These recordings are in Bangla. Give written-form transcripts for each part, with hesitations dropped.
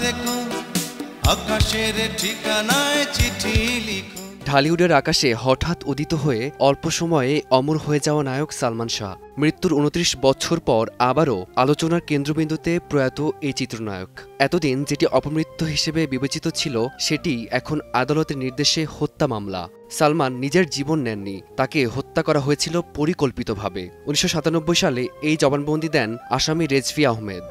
থেকো, আকাশের ঠিকানায় চিঠি লিখো। ঢালিউডের আকাশে হঠাৎ উদিত হয়ে অল্প সময়ে অমর হয়ে যাওয়া নায়ক সালমান শাহ মৃত্যুর ২৯ বছর পর আবারও আলোচনার কেন্দ্রবিন্দুতে প্রয়াত এই চিত্রনায়ক। এতদিন যেটি অপমৃত্যু হিসেবে বিবেচিত ছিল সেটি এখন আদালতের নির্দেশে হত্যা মামলা। সালমান নিজের জীবন নেননি, তাকে হত্যা করা হয়েছিল পরিকল্পিতভাবে। ১৯৯৭ সালে এই জবানবন্দি দেন আসামি রেজভী আহমেদ।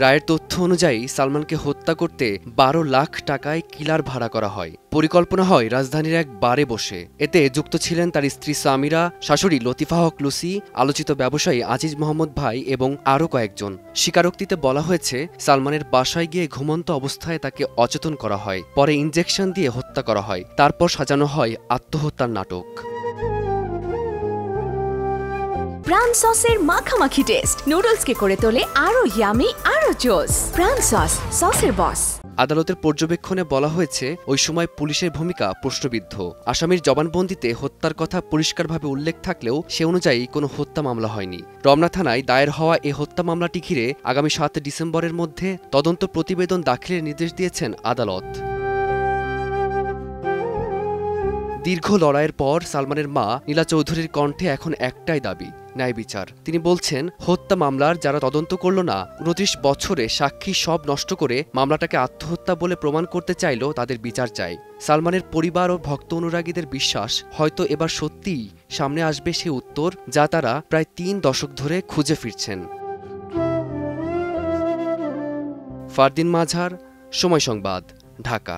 রায়ের তথ্য অনুযায়ী সালমানকে হত্যা করতে ১২ লাখ টাকায় কিলার ভাড়া করা হয়। পরিকল্পনা হয় রাজধানীর এক বারে বসে। এতে যুক্ত ছিলেন তার স্ত্রী সামিরা, শাশুড়ি লতিফা হক লুসি, আলোচিত ব্যবসায়ী আজিজ মোহাম্মদ ভাই এবং আরও কয়েকজন। স্বীকারোক্তিতে বলা হয়েছে, সালমানের বাসায় গিয়ে ঘুমন্ত অবস্থায় তাকে অচেতন করা হয়, পরে ইনজেকশন দিয়ে হত্যা করা হয়, তারপর সাজানো হয় আত্মহত্যার নাটক। প্রাণ সসের মাখামাখি টেস্ট নুডলসকে করে তোলে আরো ইয়ামি আরো জোস। প্রাণ সস, সসের বস। আদালতের পর্যবেক্ষণে বলা হয়েছে, ওই সময় পুলিশের ভূমিকা প্রশ্নবিদ্ধ। আসামির জবানবন্দিতে হত্যার কথা পরিষ্কারভাবে উল্লেখ থাকলেও সে অনুযায়ী কোনো হত্যা মামলা হয়নি। রমনা থানায় দায়ের হওয়া এ হত্যা মামলাটি ঘিরে আগামী ৭ ডিসেম্বরের মধ্যে তদন্ত প্রতিবেদন দাখিলের নির্দেশ দিয়েছেন আদালত। দীর্ঘ লড়াইয়ের পর সালমানের মা নীলা চৌধুরীর কণ্ঠে এখন একটাই দাবি, ন্যায় বিচার। তিনি বলছেন, হত্যা মামলার যারা তদন্ত করল না, ২৯ বছরে সাক্ষী সব নষ্ট করে মামলাটাকে আত্মহত্যা বলে প্রমাণ করতে চাইল, তাদের বিচার চাই। সালমানের পরিবার ও ভক্ত অনুরাগীদের বিশ্বাস, হয়তো এবার সত্যিই সামনে আসবে সে উত্তর যা তারা প্রায় ৩ দশক ধরে খুঁজে ফিরছেন। ফারদিন মাঝার, সময় সংবাদ, ঢাকা।